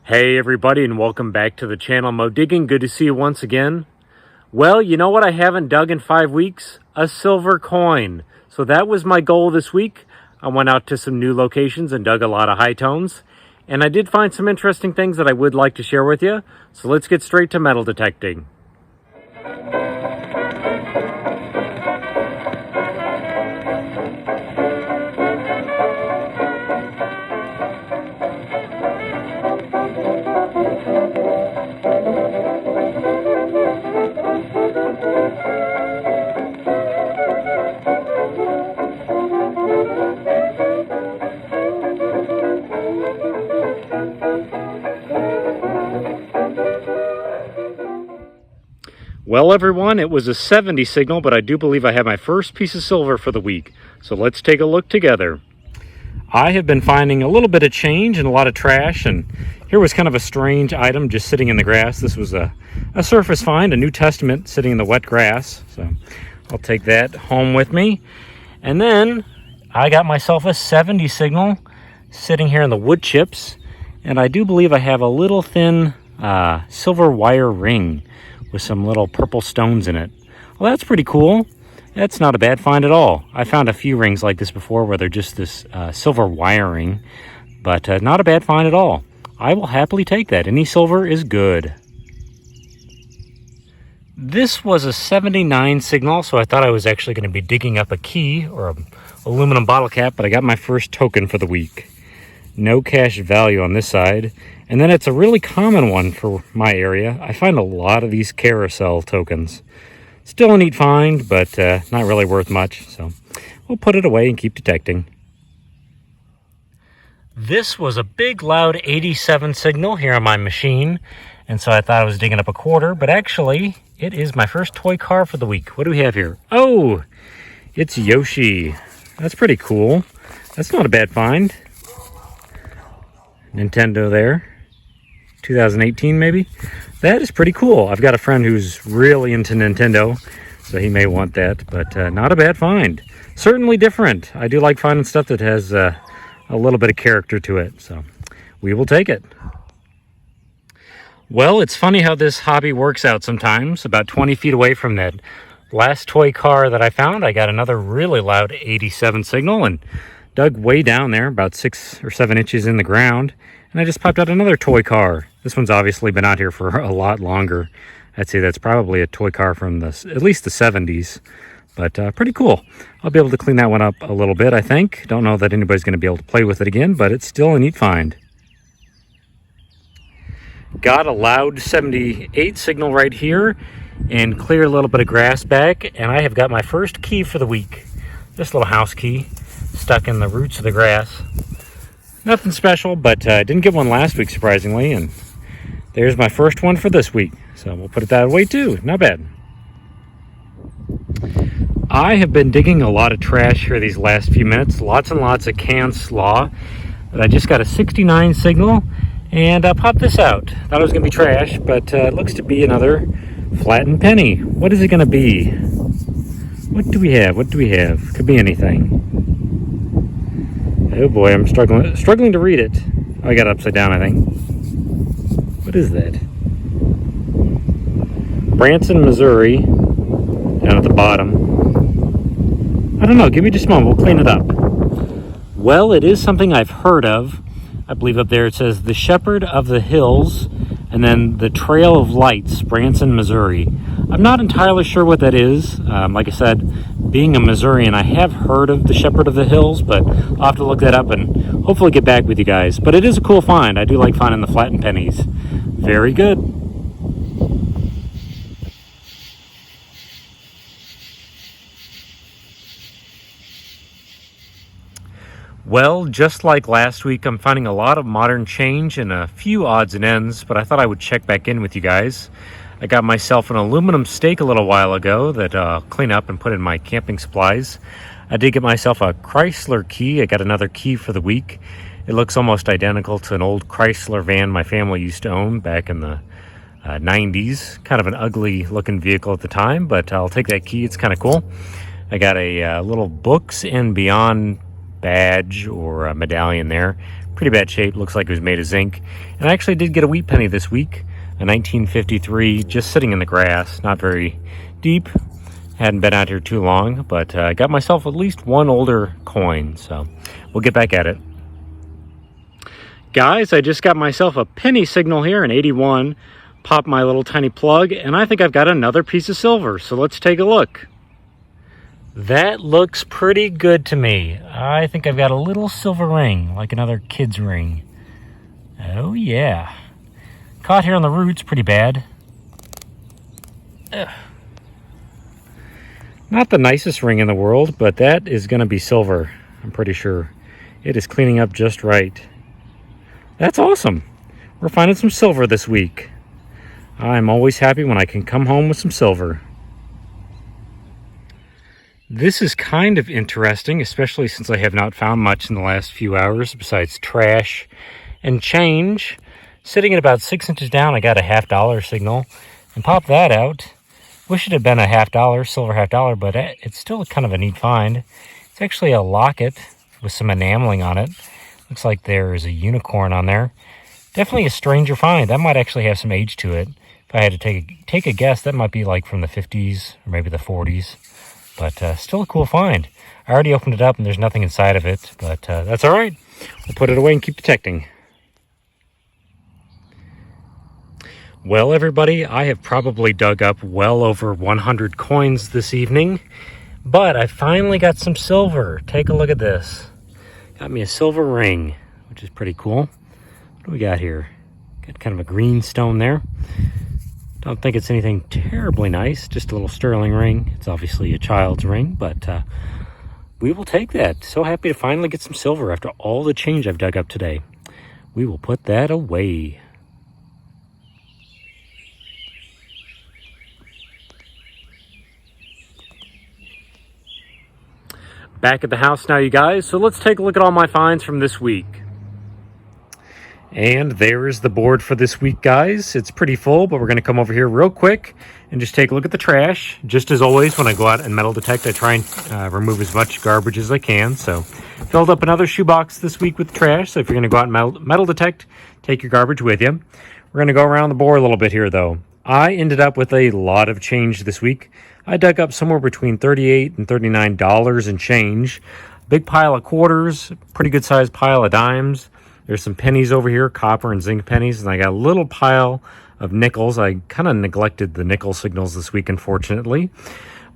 Hey everybody, and welcome back to the channel Mo Digging. Good to see you once again. Well, you know what I haven't dug in 5 weeks? A silver coin. So that was my goal this week. I went out to some new locations and dug a lot of high tones. And I did find some interesting things that I would like to share with you. So let's get straight to metal detecting. Well, everyone, it was a 70 signal, but I do believe I have my first piece of silver for the week. So let's take a look together. I have been finding a little bit of change and a lot of trash, and here was kind of a strange item just sitting in the grass. This was a surface find, a New Testament sitting in the wet grass. So I'll take that home with me. And then I got myself a 70 signal sitting here in the wood chips, and I do believe I have a little thin silver wire ring with some little purple stones in it. Well, that's pretty cool. That's not a bad find at all. I found a few rings like this before where they're just this silver wiring, but not a bad find at all. I will happily take that. Any silver is good. This was a 79 signal, so I thought I was actually going to be digging up a key or an aluminum bottle cap, but I got my first token for the week. No cash value on this side. And then it's a really common one for my area. I find a lot of these carousel tokens. Still a neat find, but not really worth much. So we'll put it away and keep detecting. This was a big, loud 87 signal here on my machine. And so I thought I was digging up a quarter, but actually it is my first toy car for the week. What do we have here? Oh, it's Yoshi. That's pretty cool. That's not a bad find. Nintendo there. 2018 maybe. That is pretty cool. I've got a friend who's really into Nintendo, so he may want that, but not a bad find. Certainly different. I do like finding stuff that has a little bit of character to it, so we will take it. Well, it's funny how this hobby works out sometimes. About 20 feet away from that last toy car that I found, I got another really loud 87 signal and dug way down there, about 6 or 7 inches in the ground, and I just popped out another toy car. This one's obviously been out here for a lot longer. I'd say that's probably a toy car from at least the 70s, but pretty cool. I'll be able to clean that one up a little bit, I think. Don't know that anybody's going to be able to play with it again, but it's still a neat find. Got a loud 78 signal right here and clear a little bit of grass back, and I have got my first key for the week. This little house key stuck in the roots of the grass. Nothing special, but I didn't get one last week, surprisingly, and there's my first one for this week. So we'll put it that way too. Not bad. I have been digging a lot of trash here these last few minutes. Lots and lots of canned slaw. But I just got a 69 signal, and I popped this out. Thought it was going to be trash, but it looks to be another flattened penny. What is it going to be? What do we have? What do we have? Could be anything. Oh boy, I'm struggling to read it. Oh, I got it upside down, I think. What is that? Branson, Missouri, down at the bottom. I don't know, give me just a moment, we'll clean it up. Well, it is something I've heard of. I believe up there it says the Shepherd of the Hills, and then the Trail of Lights, Branson, Missouri. I'm not entirely sure what that is. Like I said, being a Missourian, I have heard of the Shepherd of the Hills, but I'll have to look that up and hopefully get back with you guys. But it is a cool find. I do like finding the flattened pennies. Very good. Well, just like last week, I'm finding a lot of modern change and a few odds and ends, but I thought I would check back in with you guys. I got myself an aluminum stake a little while ago that I'll clean up and put in my camping supplies. I did get myself a Chrysler key. I got another key for the week. It looks almost identical to an old Chrysler van my family used to own back in the 90s. Kind of an ugly looking vehicle at the time, but I'll take that key. It's kind of cool. I got a little Books and Beyond badge or a medallion there. pretty bad shape. Looks like it was made of zinc. And I actually did get a wheat penny this week, a 1953, just sitting in the grass, not very deep. Hadn't been out here too long, but I got myself at least one older coin, so we'll get back at it. Guys, I just got myself a penny signal here in 81. Pop my little tiny plug, and I think I've got another piece of silver, so let's take a look. That looks pretty good to me. I think I've got a little silver ring, like another kid's ring. Oh yeah. Caught here on the roots pretty bad. Ugh. Not the nicest ring in the world, but that is going to be silver, I'm pretty sure. It is cleaning up just right. That's awesome. We're finding some silver this week. I'm always happy when I can come home with some silver. This is kind of interesting, especially since I have not found much in the last few hours besides trash and change. Sitting at about 6 inches down, I got a $50 signal and popped that out. Wish it had been a $50, silver $50, but it's still kind of a neat find. It's actually a locket with some enameling on it. Looks like there is a unicorn on there. Definitely a stranger find. That might actually have some age to it. If I had to take a guess, that might be like from the 50s or maybe the 40s. But still a cool find. I already opened it up and there's nothing inside of it, but that's all right. We'll put it away and keep detecting. Well, everybody, I have probably dug up well over 100 coins this evening, but I finally got some silver. Take a look at this. Got me a silver ring, which is pretty cool. What do we got here? Got kind of a green stone there. Don't think it's anything terribly nice, just a little sterling ring. It's obviously a child's ring, but we will take that. So happy to finally get some silver after all the change I've dug up today. We will put that away. Back at the house now, you guys, so let's take a look at all my finds from this week. And there is the board for this week, guys. It's pretty full, but we're going to come over here real quick and just take a look at the trash. Just as always, when I go out and metal detect, I try and remove as much garbage as I can. So filled up another shoebox this week with trash. So if you're going to go out and metal detect, take your garbage with you. We're going to go around the board a little bit here, though. I ended up with a lot of change this week. I dug up somewhere between $38 and $39 in change. Big pile of quarters, pretty good sized pile of dimes. There's some pennies over here, copper and zinc pennies, and I got a little pile of nickels. I kind of neglected the nickel signals this week, unfortunately.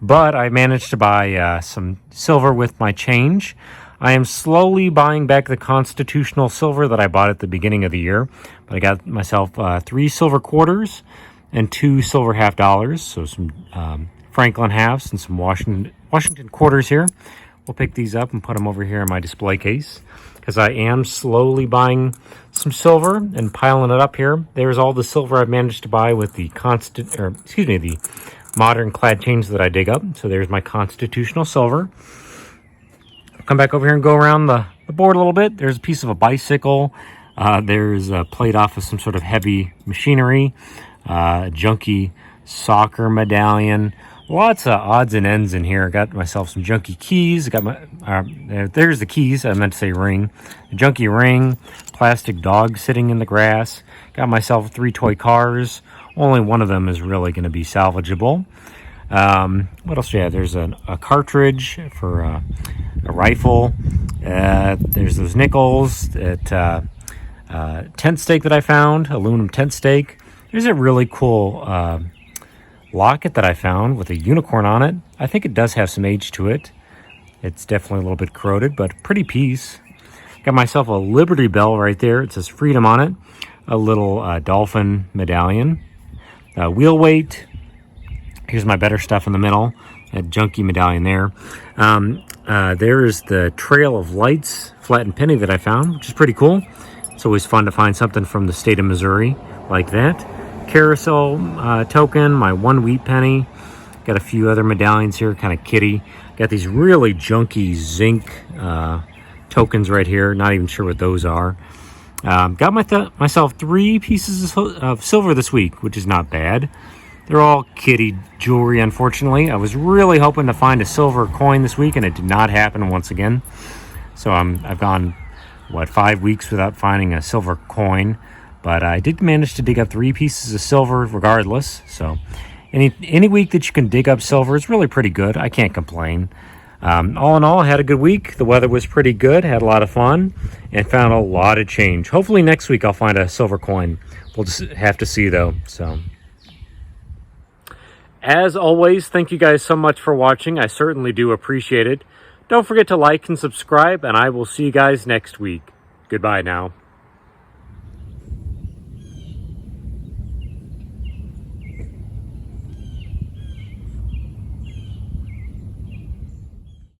But I managed to buy some silver with my change. I am slowly buying back the constitutional silver that I bought at the beginning of the year. But I got myself 3 silver quarters and 2 silver $50. So some Franklin halves and some Washington quarters here. We'll pick these up and put them over here in my display case because I am slowly buying some silver and piling it up here. There's all the silver I've managed to buy with the the modern clad change that I dig up. So there's my constitutional silver. Come back over here and go around the board a little bit. There's a piece of a bicycle. There's a plate off of some sort of heavy machinery, junky soccer medallion. Lots of odds and ends in here. Got myself some junky keys. Got my there's the keys. I meant to say ring. A junky ring. Plastic dog sitting in the grass. Got myself 3 toy cars. Only one of them is really going to be salvageable. What else do you have? There's a cartridge for a rifle. There's those nickels. Tent stake that I found. Aluminum tent stake. There's a really cool locket that I found with a unicorn on it. I think it does have some age to it. It's definitely a little bit corroded, but pretty piece. Got myself a Liberty Bell right there. It says freedom on it. A little dolphin medallion. Wheel weight. Here's my better stuff in the middle. A junky medallion there. There is the Trail of Lights flattened penny that I found, which is pretty cool. It's always fun to find something from the state of Missouri like that. Carousel token, my 1 wheat penny. Got a few other medallions here, kind of kitty. Got these really junky zinc tokens right here. Not even sure what those are. Got myself 3 pieces of silver this week, which is not bad. They're all kitty jewelry, unfortunately. I was really hoping to find a silver coin this week, and it did not happen once again. So I've gone 5 weeks without finding a silver coin. But I did manage to dig up 3 pieces of silver regardless. So any week that you can dig up silver is really pretty good. I can't complain. All in all, I had a good week. The weather was pretty good. Had a lot of fun and found a lot of change. Hopefully next week I'll find a silver coin. We'll just have to see though. So as always, thank you guys so much for watching. I certainly do appreciate it. Don't forget to like and subscribe, and I will see you guys next week. Goodbye now.